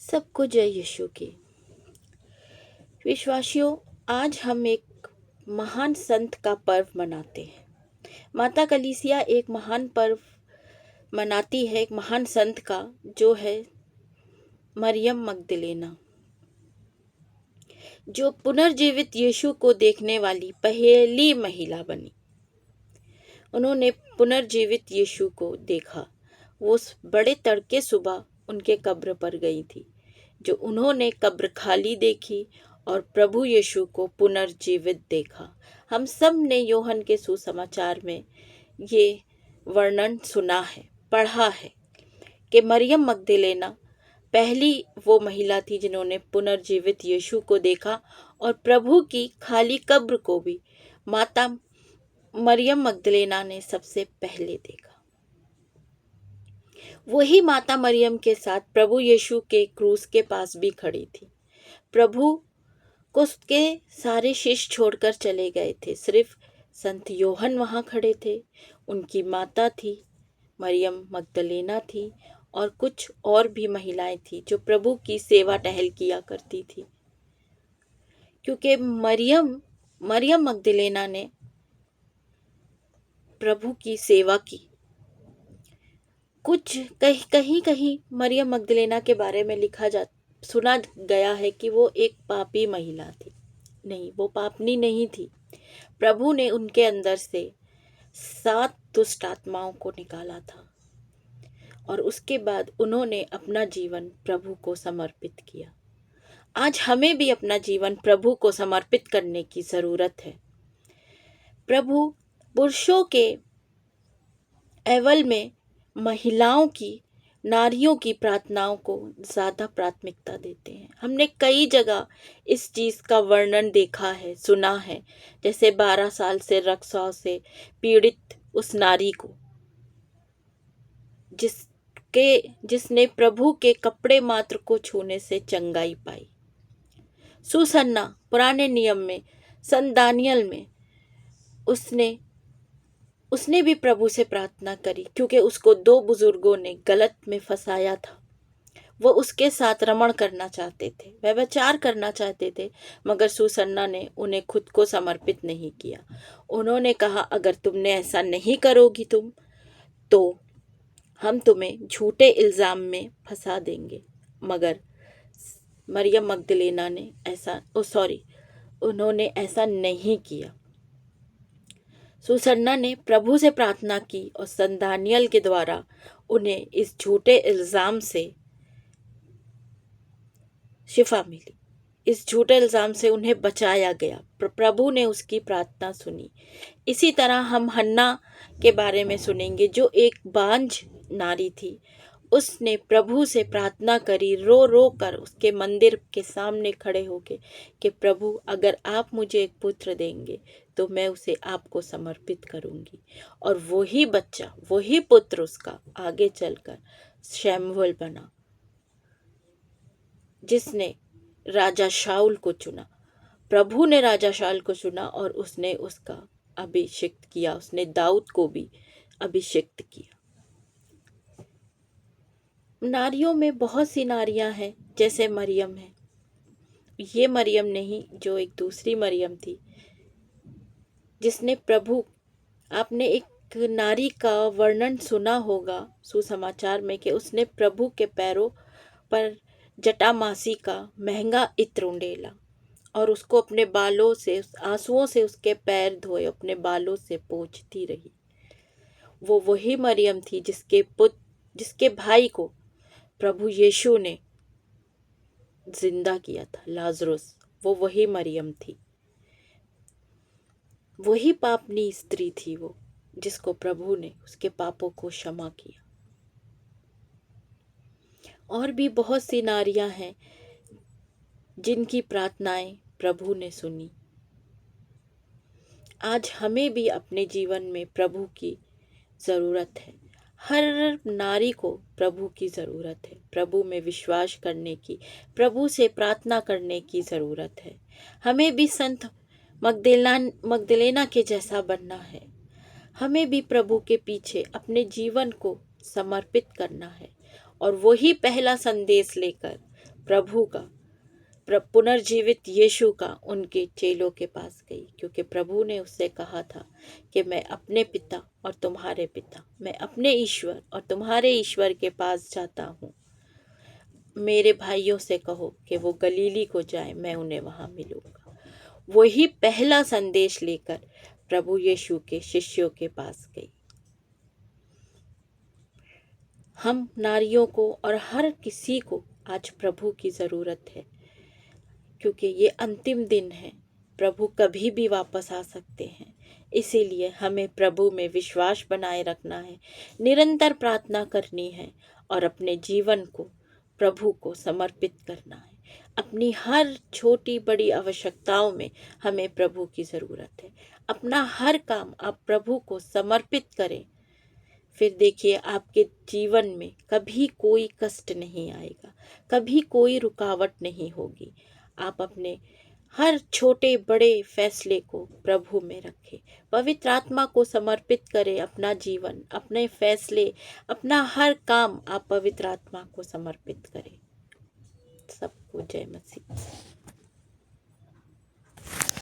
सबको जय यीशु की। विश्वासियों, आज हम एक महान संत का पर्व मनाते हैं। माता कलीसिया एक महान पर्व मनाती है, एक महान संत का, जो है मरियम मगदलेना, जो पुनर्जीवित यीशु को देखने वाली पहली महिला बनी। उन्होंने पुनर्जीवित यीशु को देखा। वो बड़े तड़के सुबह उनके कब्र पर गई थी, जो उन्होंने कब्र खाली देखी और प्रभु यीशु को पुनर्जीवित देखा। हम सब ने योहन के सुसमाचार में ये वर्णन सुना है, पढ़ा है कि मरियम मगदलेना पहली वो महिला थी जिन्होंने पुनर्जीवित यीशु को देखा और प्रभु की खाली कब्र को भी माता मरियम मगदलेना ने सबसे पहले देखा। वही माता मरियम के साथ प्रभु यीशु के क्रूस के पास भी खड़ी थी। प्रभु को उसके सारे शिष्य छोड़कर चले गए थे, सिर्फ संत योहन वहाँ खड़े थे। उनकी माता थी, मरियम मगदलेना थी, और कुछ और भी महिलाएं थी जो प्रभु की सेवा टहल किया करती थी। क्योंकि मरियम मगदलेना ने प्रभु की सेवा की। कुछ कहीं मरियम मगदलेना के बारे में सुना गया है कि वो एक पापी महिला थी। नहीं, वो पापनी नहीं थी। प्रभु ने उनके अंदर से 7 दुष्ट आत्माओं को निकाला था और उसके बाद उन्होंने अपना जीवन प्रभु को समर्पित किया। आज हमें भी अपना जीवन प्रभु को समर्पित करने की ज़रूरत है। प्रभु पुरुषों के एवल में महिलाओं की, नारियों की प्रार्थनाओं को ज़्यादा प्राथमिकता देते हैं। हमने कई जगह इस चीज़ का वर्णन देखा है, सुना है। जैसे 12 साल से रक्तस्राव से पीड़ित उस नारी को, जिसने प्रभु के कपड़े मात्र को छूने से चंगाई पाई। सुसन्ना पुराने नियम में, संत दानियल में, उसने भी प्रभु से प्रार्थना करी, क्योंकि उसको 2 बुजुर्गों ने गलत में फंसाया था। वो उसके साथ रमण करना चाहते थे, व्यभिचार करना चाहते थे, मगर सुसन्ना ने उन्हें खुद को समर्पित नहीं किया। उन्होंने कहा, अगर तुमने ऐसा नहीं करोगी तो हम तुम्हें झूठे इल्ज़ाम में फंसा देंगे। मगर मरियम मगदलेना ने उन्होंने ऐसा नहीं किया। सुसन्ना ने प्रभु से प्रार्थना की और संत दानियल के द्वारा उन्हें इस झूठे इल्ज़ाम से शिफा मिली। इस झूठे इल्ज़ाम से उन्हें बचाया गया। प्रभु ने उसकी प्रार्थना सुनी। इसी तरह हम हन्ना के बारे में सुनेंगे, जो एक बांझ नारी थी। उसने प्रभु से प्रार्थना करी, रो रो कर उसके मंदिर के सामने खड़े होके, कि प्रभु, अगर आप मुझे एक पुत्र देंगे तो मैं उसे आपको समर्पित करूंगी। और वही बच्चा, वही पुत्र उसका आगे चलकर शैमुएल बना, जिसने राजा शाऊल को चुना। प्रभु ने राजा शाऊल को चुना और उसने उसका अभिषेक किया। उसने दाऊद को भी अभिषेक किया। नारियों में बहुत सी नारियां हैं, जैसे मरियम है। ये मरियम नहीं, जो एक दूसरी मरियम थी, जिसने आपने एक नारी का वर्णन सुना होगा सुसमाचार में, कि उसने प्रभु के पैरों पर जटामासी का महंगा इत्र उंडेला और उसको अपने बालों से, आंसुओं से उसके पैर धोए, अपने बालों से पोंछती रही। वो वही मरियम थी जिसके भाई को प्रभु यीशु ने जिंदा किया था, लाजरुस। वो वही मरियम थी। वही पापनी स्त्री थी वो, जिसको प्रभु ने उसके पापों को क्षमा किया। और भी बहुत सी नारियां हैं जिनकी प्रार्थनाएं प्रभु ने सुनी। आज हमें भी अपने जीवन में प्रभु की ज़रूरत है। हर नारी को प्रभु की ज़रूरत है। प्रभु में विश्वास करने की, प्रभु से प्रार्थना करने की ज़रूरत है। हमें भी संत मगदलेना के जैसा बनना है। हमें भी प्रभु के पीछे अपने जीवन को समर्पित करना है और वही पहला संदेश लेकर प्रभु का पुनर्जीवित यीशु का उनके चेलों के पास गई, क्योंकि प्रभु ने उससे कहा था कि मैं अपने पिता और तुम्हारे पिता, मैं अपने ईश्वर और तुम्हारे ईश्वर के पास जाता हूँ। मेरे भाइयों से कहो कि वो गलीली को जाए, मैं उन्हें वहाँ मिलूंगा। वही पहला संदेश लेकर प्रभु यीशु के शिष्यों के पास गई। हम नारियों को और हर किसी को आज प्रभु की ज़रूरत है, क्योंकि ये अंतिम दिन है। प्रभु कभी भी वापस आ सकते हैं। इसीलिए हमें प्रभु में विश्वास बनाए रखना है, निरंतर प्रार्थना करनी है और अपने जीवन को प्रभु को समर्पित करना है। अपनी हर छोटी बड़ी आवश्यकताओं में हमें प्रभु की ज़रूरत है। अपना हर काम आप प्रभु को समर्पित करें, फिर देखिए आपके जीवन में कभी कोई कष्ट नहीं आएगा, कभी कोई रुकावट नहीं होगी। आप अपने हर छोटे बड़े फैसले को प्रभु में रखें, पवित्र आत्मा को समर्पित करें। अपना जीवन, अपने फैसले, अपना हर काम आप पवित्र आत्मा को समर्पित करें। सबको जय मसीह।